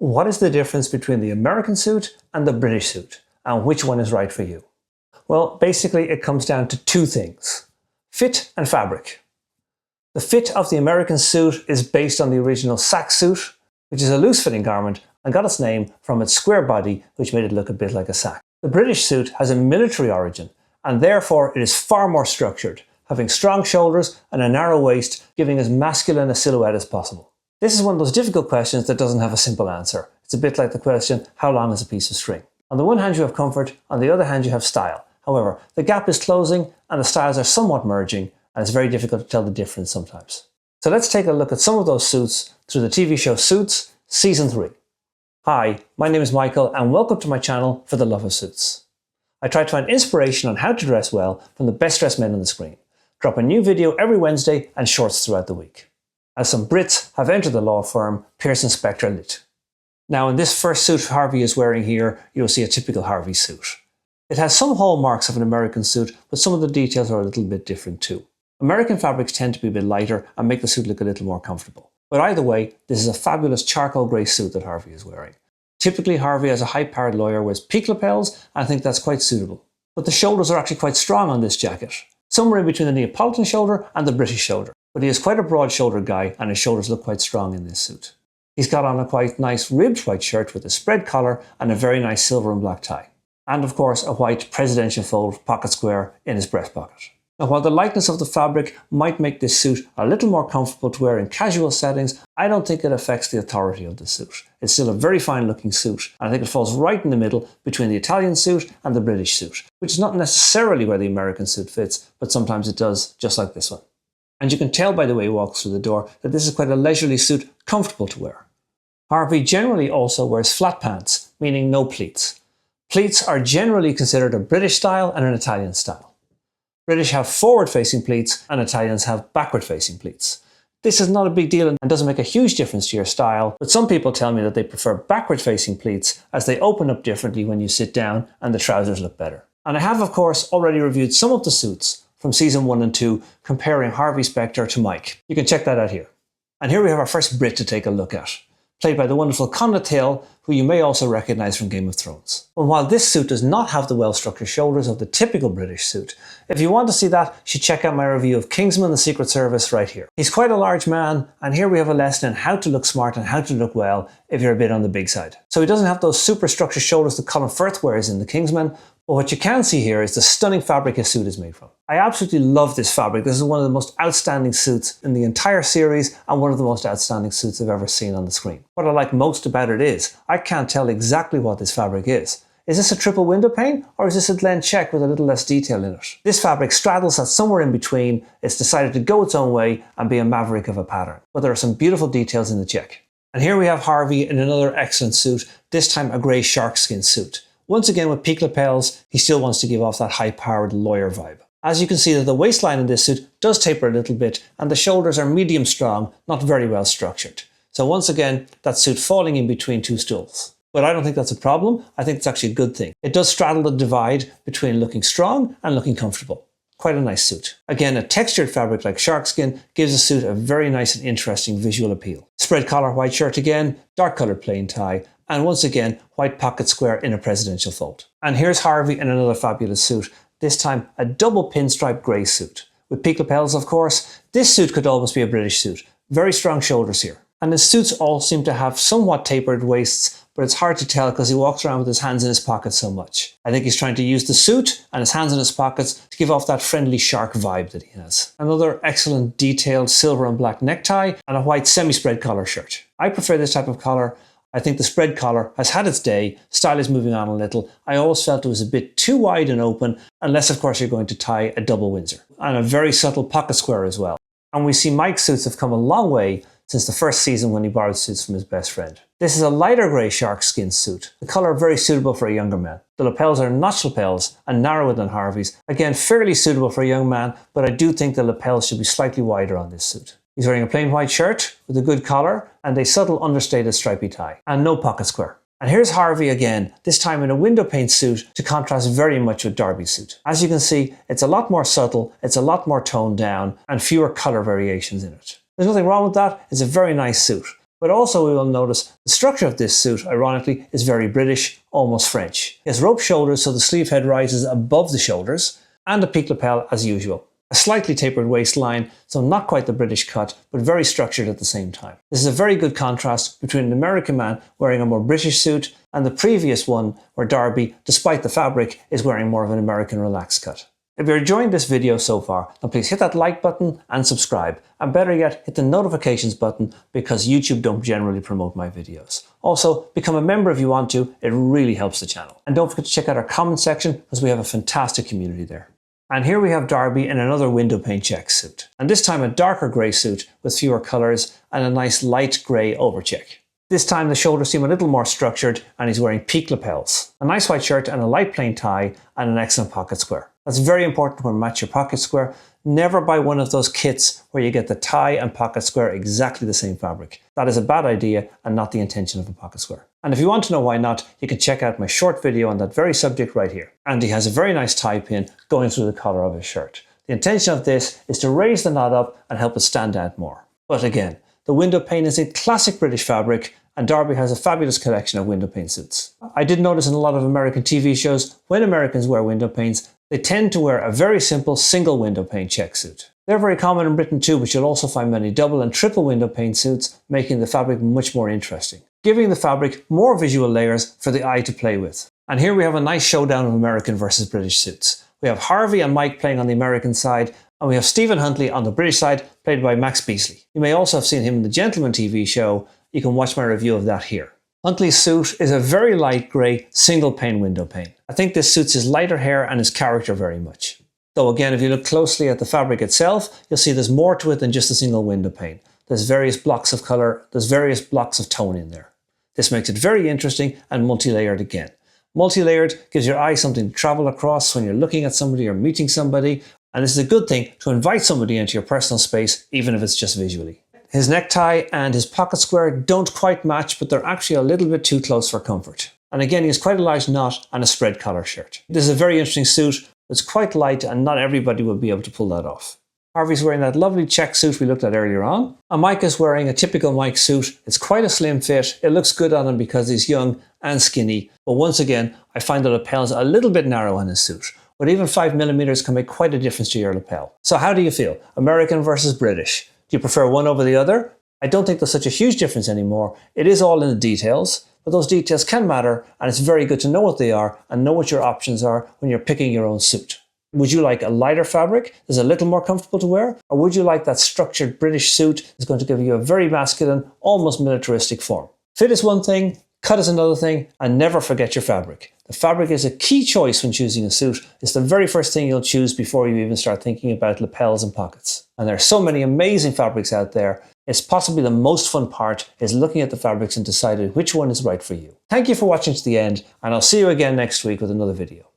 What is the difference between the American suit and the British suit, and which one is right for you? Well, basically it comes down to two things: fit and fabric. The fit of the American suit is based on the original sack suit, which is a loose-fitting garment and got its name from its square body, which made it look a bit like a sack. The British suit has a military origin, and therefore it is far more structured, having strong shoulders and a narrow waist, giving as masculine a silhouette as possible. This is one of those difficult questions that doesn't have a simple answer. It's a bit like the question, how long is a piece of string? On the one hand you have comfort, on the other hand you have style. However, the gap is closing and the styles are somewhat merging, and it's very difficult to tell the difference sometimes. So let's take a look at some of those suits through the TV show Suits, Season 3. Hi, my name is Michael and welcome to my channel for the love of suits. I try to find inspiration on how to dress well from the best dressed men on the screen. Drop a new video every Wednesday and shorts throughout the week. As some Brits have entered the law firm, Pearson Spector Lit. Now in this first suit Harvey is wearing here, you'll see a typical Harvey suit. It has some hallmarks of an American suit, but some of the details are a little bit different too. American fabrics tend to be a bit lighter and make the suit look a little more comfortable. But either way, this is a fabulous charcoal grey suit that Harvey is wearing. Typically Harvey, as a high-powered lawyer, wears peak lapels, and I think that's quite suitable. But the shoulders are actually quite strong on this jacket, somewhere in between the Neapolitan shoulder and the British shoulder. But he is quite a broad-shouldered guy, and his shoulders look quite strong in this suit. He's got on a quite nice ribbed white shirt with a spread collar and a very nice silver and black tie. And of course a white presidential fold pocket square in his breast pocket. Now while the lightness of the fabric might make this suit a little more comfortable to wear in casual settings, I don't think it affects the authority of the suit. It's still a very fine looking suit, and I think it falls right in the middle between the Italian suit and the British suit, which is not necessarily where the American suit fits, but sometimes it does, just like this one. And you can tell by the way he walks through the door that this is quite a leisurely suit, comfortable to wear. Harvey generally also wears flat pants, meaning no pleats. Pleats are generally considered a British style and an Italian style. British have forward-facing pleats and Italians have backward-facing pleats. This is not a big deal and doesn't make a huge difference to your style, but some people tell me that they prefer backward-facing pleats as they open up differently when you sit down and the trousers look better. And I have of course already reviewed some of the suits from Season 1 and 2 comparing Harvey Spector to Mike. You can check that out here. And here we have our first Brit to take a look at, played by the wonderful Connaught Hill, who you may also recognise from Game of Thrones. And while this suit does not have the well-structured shoulders of the typical British suit, if you want to see that, you should check out my review of Kingsman: The Secret Service right here. He's quite a large man, and here we have a lesson in how to look smart and how to look well if you're a bit on the big side. So he doesn't have those super structured shoulders that Colin Firth wears in The Kingsman, but what you can see here is the stunning fabric his suit is made from. I absolutely love this fabric. This is one of the most outstanding suits in the entire series and one of the most outstanding suits I've ever seen on the screen. What I like most about it is, I can't tell exactly what this fabric is. Is this a triple window pane or is this a Glen check with a little less detail in it? This fabric straddles at somewhere in between. It's decided to go its own way and be a maverick of a pattern. But there are some beautiful details in the check. And here we have Harvey in another excellent suit, this time a grey sharkskin suit. Once again with peak lapels, he still wants to give off that high-powered lawyer vibe. As you can see that the waistline in this suit does taper a little bit and the shoulders are medium strong, not very well structured. So once again, that suit falling in between two stools. But I don't think that's a problem. I think it's actually a good thing. It does straddle the divide between looking strong and looking comfortable. Quite a nice suit. Again, a textured fabric like sharkskin gives the suit a very nice and interesting visual appeal. Spread collar white shirt again, dark coloured plain tie, and once again, white pocket square in a presidential fold. And here's Harvey in another fabulous suit, this time a double pinstripe grey suit. With peak lapels of course, this suit could almost be a British suit. Very strong shoulders here. And his suits all seem to have somewhat tapered waists, but it's hard to tell because he walks around with his hands in his pockets so much. I think he's trying to use the suit and his hands in his pockets to give off that friendly shark vibe that he has. Another excellent detailed silver and black necktie and a white semi-spread collar shirt. I prefer this type of collar. I think the spread collar has had its day, style is moving on a little. I always felt it was a bit too wide and open, unless of course you're going to tie a double Windsor. And a very subtle pocket square as well. And we see Mike's suits have come a long way since the first season when he borrowed suits from his best friend. This is a lighter grey sharkskin suit, the colour very suitable for a younger man. The lapels are notch lapels and narrower than Harvey's. Again, fairly suitable for a young man, but I do think the lapels should be slightly wider on this suit. He's wearing a plain white shirt with a good collar and a subtle understated stripy tie, and no pocket square. And here's Harvey again, this time in a windowpane suit to contrast very much with Darby's suit. As you can see, it's a lot more subtle, it's a lot more toned down, and fewer colour variations in it. There's nothing wrong with that, it's a very nice suit. But also we will notice the structure of this suit, ironically, is very British, almost French. It has rope shoulders so the sleeve head rises above the shoulders, and a peak lapel as usual. A slightly tapered waistline, so not quite the British cut, but very structured at the same time. This is a very good contrast between an American man wearing a more British suit and the previous one where Darby, despite the fabric, is wearing more of an American relaxed cut. If you're enjoying this video so far, then please hit that like button and subscribe. And better yet, hit the notifications button because YouTube don't generally promote my videos. Also, become a member if you want to, it really helps the channel. And don't forget to check out our comment section because we have a fantastic community there. And here we have Darby in another windowpane check suit. And this time a darker grey suit with fewer colours and a nice light grey overcheck. This time the shoulders seem a little more structured and he's wearing peak lapels. A nice white shirt and a light plain tie and an excellent pocket square. That's very important when match your pocket square. Never buy one of those kits where you get the tie and pocket square exactly the same fabric. That is a bad idea and not the intention of a pocket square. And if you want to know why not, you can check out my short video on that very subject right here. And he has a very nice tie pin going through the collar of his shirt. The intention of this is to raise the knot up and help it stand out more. But again, the windowpane is a classic British fabric and Darby has a fabulous collection of windowpane suits. I did notice in a lot of American TV shows, when Americans wear windowpanes, they tend to wear a very simple single windowpane check suit. They're very common in Britain too, but you'll also find many double and triple windowpane suits, making the fabric much more interesting, giving the fabric more visual layers for the eye to play with. And here we have a nice showdown of American versus British suits. We have Harvey and Mike playing on the American side, and we have Stephen Huntley on the British side, played by Max Beasley. You may also have seen him in the Gentleman TV show. You can watch my review of that here. Huntley's suit is a very light grey single pane windowpane. I think this suits his lighter hair and his character very much. Though again, if you look closely at the fabric itself, you'll see there's more to it than just a single windowpane. There's various blocks of colour, there's various blocks of tone in there. This makes it very interesting and multi-layered again. Multi-layered gives your eye something to travel across when you're looking at somebody or meeting somebody, and this is a good thing to invite somebody into your personal space, even if it's just visually. His necktie and his pocket square don't quite match, but they're actually a little bit too close for comfort. And again, he has quite a large knot and a spread collar shirt. This is a very interesting suit. It's quite light and not everybody will be able to pull that off. Harvey's wearing that lovely check suit we looked at earlier on. And Mike is wearing a typical Mike suit. It's quite a slim fit. It looks good on him because he's young and skinny. But once again, I find the lapels a little bit narrow in his suit. But even 5mm can make quite a difference to your lapel. So how do you feel? American versus British? Do you prefer one over the other? I don't think there's such a huge difference anymore. It is all in the details, but those details can matter, and it's very good to know what they are and know what your options are when you're picking your own suit. Would you like a lighter fabric that's a little more comfortable to wear? Or would you like that structured British suit that's going to give you a very masculine, almost militaristic form? Fit is one thing, cut is another thing, and never forget your fabric. The fabric is a key choice when choosing a suit. It's the very first thing you'll choose before you even start thinking about lapels and pockets. And there are so many amazing fabrics out there. It's possibly the most fun part is looking at the fabrics and deciding which one is right for you. Thank you for watching to the end, and I'll see you again next week with another video.